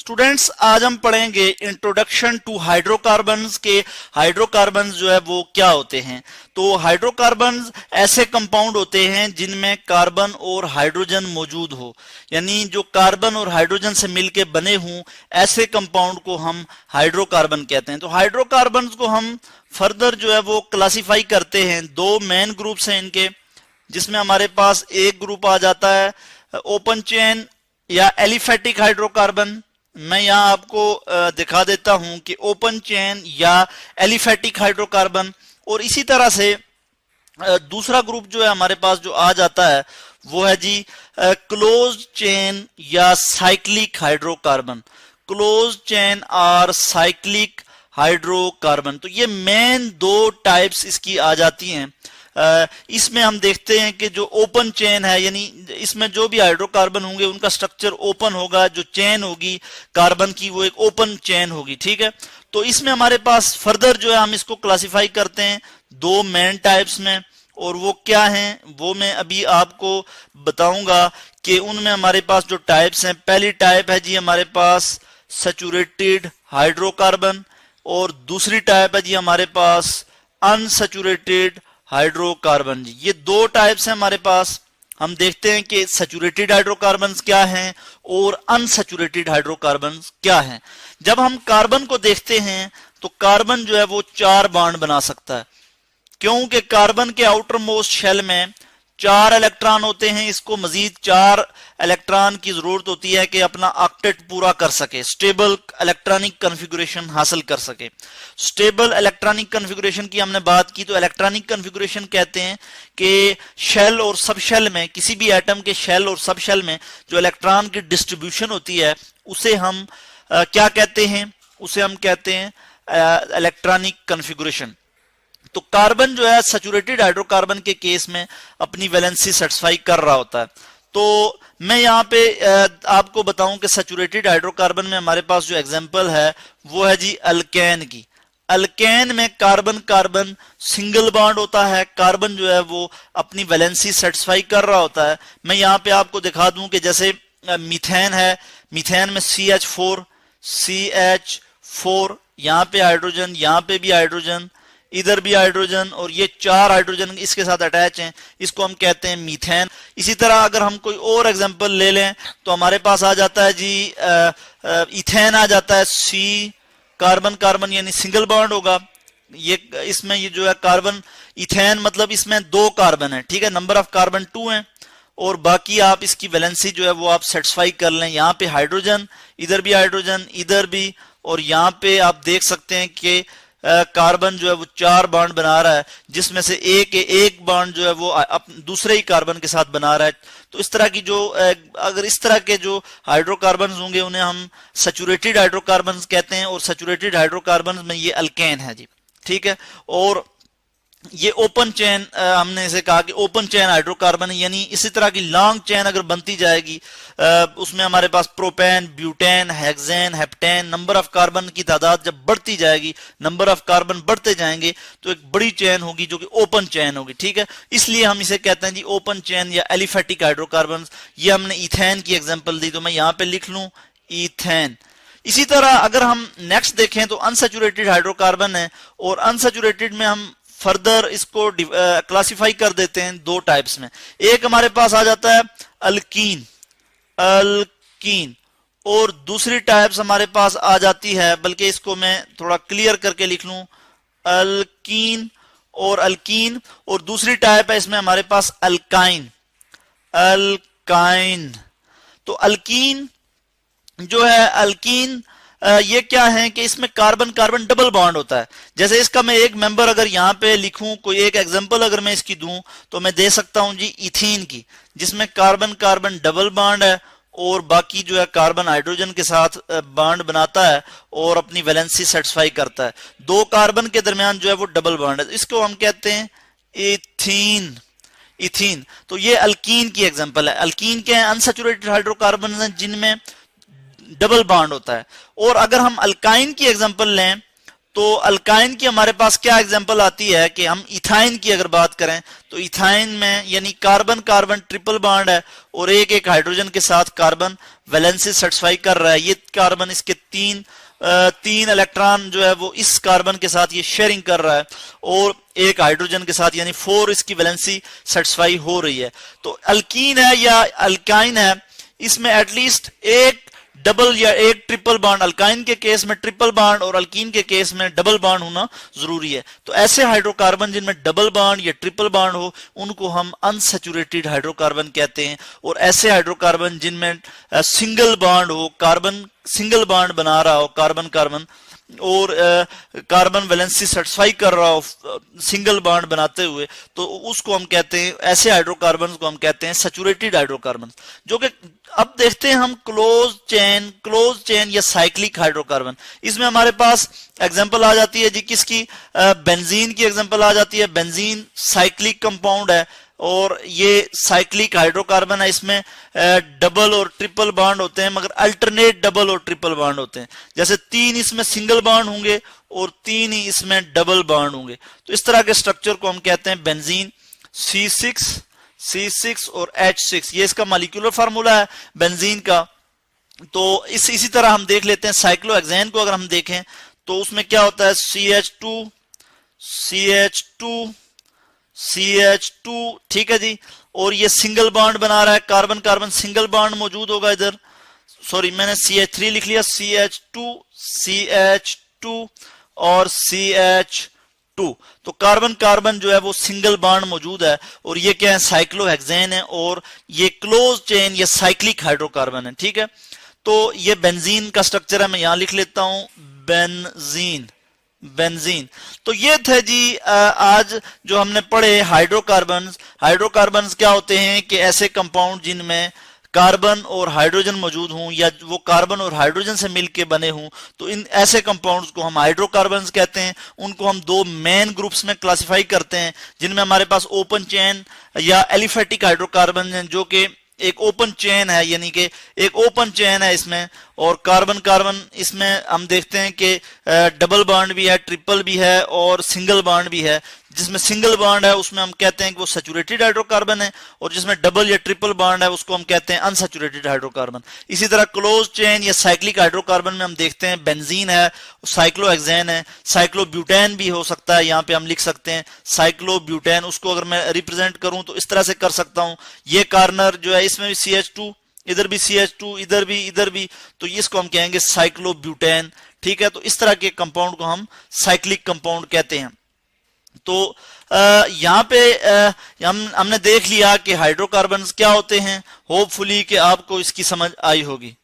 Students, आज हम पढ़ेंगे इंट्रोडक्शन टू हाइड्रोकार्बन्स के हाइड्रोकार्बन्स जो है वो क्या होते हैं। तो हाइड्रोकार्बन्स ऐसे कंपाउंड होते हैं जिनमें कार्बन और हाइड्रोजन मौजूद हो, यानी जो कार्बन और हाइड्रोजन से मिलके बने हों, ऐसे कंपाउंड को हम हाइड्रोकार्बन कहते हैं। तो हाइड्रोकार्बन्स को हम फर्दर जो है वो क्लासिफाई करते हैं। दो मेन ग्रुप्स हैं इनके, जिसमें हमारे पास एक ग्रुप आ जाता है ओपन चेन या एलिफेटिक हाइड्रोकार्बन। मैं यहां आपको दिखा देता हूं कि ओपन चेन या एलिफेटिक हाइड्रोकार्बन, और इसी तरह से दूसरा ग्रुप जो है हमारे पास जो आ जाता है वो है जी क्लोज चेन या साइक्लिक हाइड्रोकार्बन। क्लोज चेन और साइक्लिक हाइड्रोकार्बन, तो ये मेन दो टाइप्स इसकी आ जाती हैं। इसमें हम देखते हैं कि जो ओपन चेन है, यानी इसमें जो भी हाइड्रोकार्बन होंगे उनका स्ट्रक्चर ओपन होगा, जो चेन होगी कार्बन की वो एक ओपन चेन होगी, ठीक है। तो इसमें हमारे पास फर्दर जो है हम इसको क्लासिफाई करते हैं दो मेन टाइप्स में, और वो क्या हैं वो मैं अभी आपको बताऊंगा कि उनमें हमारे पास जो टाइप्स हैं। पहली टाइप है जी हमारे पास सैचुरेटेड हाइड्रोकार्बन, और दूसरी टाइप है जी हमारे पास अनसैचुरेटेड हाइड्रोकार्बन। जी ये दो टाइप्स हैं हमारे पास। हम देखते हैं कि सैचुरेटेड हाइड्रोकार्बन्स क्या हैं और अनसैचुरेटेड हाइड्रोकार्बन्स क्या हैं। जब हम कार्बन को देखते हैं तो कार्बन जो है वो 4 बॉन्ड बना सकता है, क्योंकि कार्बन के आउटर मोस्ट शेल में 4 इलेक्ट्रॉन होते हैं। इसको मजीद 4 इलेक्ट्रॉन की जरूरत होती है कि अपना ऑक्टेट पूरा कर सके, स्टेबल इलेक्ट्रॉनिक कॉन्फ़िगरेशन हासिल कर सके। स्टेबल इलेक्ट्रॉनिक कॉन्फ़िगरेशन की हमने बात की, तो इलेक्ट्रॉनिक कॉन्फ़िगरेशन कहते हैं कि शेल और सब शेल में, किसी भी एटम के शेल और सब शेल में जो इलेक्ट्रॉन की डिस्ट्रीब्यूशन होती है उसे हम क्या कहते हैं, उसे हम कहते हैं इलेक्ट्रॉनिक कॉन्फ़िगरेशन। तो कार्बन जो है सैचुरेटेड हाइड्रोकार्बन के केस में अपनी वैलेंसी सेटिस्फाई कर रहा होता है। तो मैं यहाँ पे आपको बताऊं कि सैचुरेटेड हाइड्रोकार्बन में हमारे पास जो एग्जांपल है वो है जी अल्केन की। अल्केन में कार्बन कार्बन सिंगल बॉन्ड होता है, कार्बन जो है वो अपनी वैलेंसी सेटिस्फाई कर रहा होता है। मैं यहाँ पे आपको दिखा दूं कि जैसे मीथेन है, मीथेन में CH4 यहाँ पे हाइड्रोजन, यहाँ पे भी हाइड्रोजन, इधर भी हाइड्रोजन, और ये 4 हाइड्रोजन इसके साथ अटैच हैं, इसको हम कहते हैं मीथेन। इसी तरह अगर हम कोई और एग्जांपल ले लें तो हमारे पास आ जाता है जी इथेन आ जाता है। C कार्बन कार्बन यानी सिंगल बॉन्ड होगा। ये इसमें ये जो है कार्बन इथेन मतलब इसमें 2 कार्बन है, ठीक है, नंबर ऑफ कार्बन 2 है, और बाकी आप इसकी वैलेंसी जो है वो आप सेटिस्फाई कर लें। यहाँ पे हाइड्रोजन, इधर भी हाइड्रोजन, इधर भी, और यहाँ पे आप देख सकते हैं कि कार्बन जो है वो 4 बॉन्ड बना रहा है, जिसमें से एक बॉन्ड जो है वो दूसरे ही कार्बन के साथ बना रहा है। तो इस तरह की जो अगर इस तरह के जो हाइड्रोकार्बन होंगे उन्हें हम सैचुरेटेड हाइड्रोकार्बन कहते हैं, और सैचुरेटेड हाइड्रोकार्बन में ये अल्केन है जी, ठीक है। और ये ओपन चेन, हमने इसे कहा कि ओपन चेन हाइड्रोकार्बन है, यानी इसी तरह की लॉन्ग चेन अगर बनती जाएगी उसमें हमारे पास propane, butane, hexane, heptane, number of carbon की तादाद जब बढ़ती जाएगी, नंबर ऑफ कार्बन बढ़ते जाएंगे, तो एक बड़ी चेन होगी जो कि ओपन चेन होगी, ठीक है। इसलिए हम इसे कहते हैं जी ओपन चेन या एलिफेटिक हाइड्रोकार्बन। ये हमने इथेन की एग्जांपल दी, तो मैं यहाँ पे लिख लूं इथेन। इसी तरह अगर हम नेक्स्ट देखें तो अनसैचुरेटेड हाइड्रोकार्बन है, और अनसैचुरेटेड में हम फर्दर इसको क्लासिफाई कर देते हैं 2 टाइप्स में। एक हमारे पास आ जाता है अल्कीन, और दूसरी टाइप्स हमारे पास आ जाती है, बल्कि इसको मैं थोड़ा क्लियर करके लिख लूं, अल्कीन, और दूसरी टाइप है इसमें हमारे पास अल्काइन। तो अल्कीन जो है, अल्कीन ये क्या है कि इसमें कार्बन कार्बन डबल बॉन्ड होता है। जैसे इसका मैं एक मेंबर अगर यहाँ पे लिखूं, कोई एक एग्जांपल अगर मैं इसकी दूं, तो मैं दे सकता हूं जी इथीन की, जिसमें कार्बन कार्बन डबल बॉन्ड है, और बाकी जो है कार्बन हाइड्रोजन के साथ बॉन्ड बनाता है और अपनी वैलेंसी सेटिस्फाई करता है। 2 कार्बन के दरमियान जो है वो डबल बॉन्ड है, इसको हम कहते हैं इथीन। तो ये अल्कीन की एग्जांपल है। अल्कीन के अनसैचुरेटेड हाइड्रोकार्बन हैं जिनमें डबल बॉन्ड होता है। और अगर हम अल्काइन की एग्जांपल लें तो अल्काइन की हमारे पास क्या एग्जांपल आती है कि हम इथाइन की अगर बात करें तो इथाइन में यानी कार्बन कार्बन ट्रिपल बॉन्ड है और एक एक हाइड्रोजन के साथ कार्बन वैलेंसी सेटिस्फाई कर रहा है। ये कार्बन इसके तीन इलेक्ट्रॉन जो है वो इस कार्बन के साथ ये शेयरिंग कर रहा है और एक हाइड्रोजन के साथ यानी 4 इसकी वैलेंसी सेटिस्फाई हो रही है। तो अल्कीन है या अल्काइन है, इसमें एटलीस्ट एक डबल या एक ट्रिपल बॉन्ड, अल्काइन के केस में ट्रिपल बॉन्ड और अल्कीन के केस में डबल बॉन्ड होना जरूरी है। तो ऐसे हाइड्रोकार्बन जिनमें डबल बॉन्ड या ट्रिपल बॉन्ड हो उनको हम अनसैचुरेटेड हाइड्रोकार्बन कहते हैं, और ऐसे हाइड्रोकार्बन जिनमें सिंगल बॉन्ड हो, कार्बन सिंगल बॉन्ड बना रहा हो कार्बन कार्बन और कार्बन वैलेंसी सेटिस्फाई कर रहा हो सिंगल बॉन्ड बनाते हुए, तो उसको हम कहते हैं, ऐसे हाइड्रोकार्बन को हम कहते हैं सैचुरेटेड हाइड्रोकार्बन। जो कि अब देखते हैं हम क्लोज चेन या साइक्लिक हाइड्रोकार्बन। इसमें हमारे पास एग्जांपल आ जाती है जी किसकी, बेंजीन की एग्जांपल आ जाती है। बेंजीन साइक्लिक कंपाउंड है और ये साइक्लिक हाइड्रोकार्बन है, इसमें डबल और ट्रिपल बॉन्ड होते हैं मगर अल्टरनेट डबल और ट्रिपल बॉन्ड होते हैं। जैसे 3 इसमें सिंगल बॉन्ड होंगे और 3 ही इसमें डबल बॉन्ड होंगे। तो इस तरह के स्ट्रक्चर को हम कहते हैं बेंजीन। C6 और H6 ये इसका मॉलिक्यूलर फार्मूला है बेंजीन का। तो इसी तरह हम देख लेते हैं साइक्लोहेक्सेन को। अगर हम देखें तो उसमें क्या होता है, CH2 ठीक है जी, और ये सिंगल बॉन्ड बना रहा है, कार्बन कार्बन सिंगल बॉन्ड मौजूद होगा इधर। सॉरी मैंने CH3 लिख लिया, CH2 और CH2। तो कार्बन कार्बन जो है वो सिंगल बॉन्ड मौजूद है और ये क्या है, साइक्लोहेक्सेन है और ये क्लोज चेन या साइक्लिक हाइड्रोकार्बन है। ठीक है, तो ये बेंजीन का स्ट्रक्चर है, मैं यहां लिख लेता हूं बेंजीन। तो ये थे जी आज जो हमने पढ़े हाइड्रोकार्बन्स क्या होते हैं कि ऐसे कंपाउंड जिनमें कार्बन और हाइड्रोजन मौजूद हों या वो कार्बन और हाइड्रोजन से मिलके बने हों, तो इन ऐसे कंपाउंड्स को हम हाइड्रोकार्बन्स कहते हैं। उनको हम 2 मेन ग्रुप्स में क्लासिफाई करते हैं, जिनमें हमारे पास ओपन चेन या एलिफेटिक हाइड्रोकार्बन हैं, जो कि एक ओपन चेन है, यानी कि एक ओपन चेन है इसमें, और कार्बन कार्बन इसमें हम देखते हैं कि डबल बॉन्ड भी है, ट्रिपल भी है और सिंगल बॉन्ड भी है। जिसमें सिंगल बॉन्ड है उसमें हम कहते हैं कि वो सैचुरेटेड हाइड्रोकार्बन है, और जिसमें डबल या ट्रिपल बॉन्ड है उसको हम कहते हैं अनसैचुरेटेड हाइड्रोकार्बन। इसी तरह क्लोज चेन या साइक्लिक हाइड्रोकार्बन में हम देखते हैं बेंजीन है, साइक्लोहेक्सेन है, साइक्लोब्यूटेन भी हो सकता है, यहाँ पे हम लिख सकते हैं साइक्लोब्यूटेन। उसको अगर मैं रिप्रेजेंट करूं तो इस तरह से कर सकता हूं, ये कार्नर जो है इसमें भी CH2, इधर भी CH2, इधर भी, तो इसको हम कहेंगे साइक्लोब्यूटेन। ठीक है, तो इस तरह के कंपाउंड को हम साइक्लिक कंपाउंड कहते हैं। तो यहाँ पे हमने देख लिया कि हाइड्रोकार्बन्स क्या होते हैं। होपफुली कि आपको इसकी समझ आई होगी।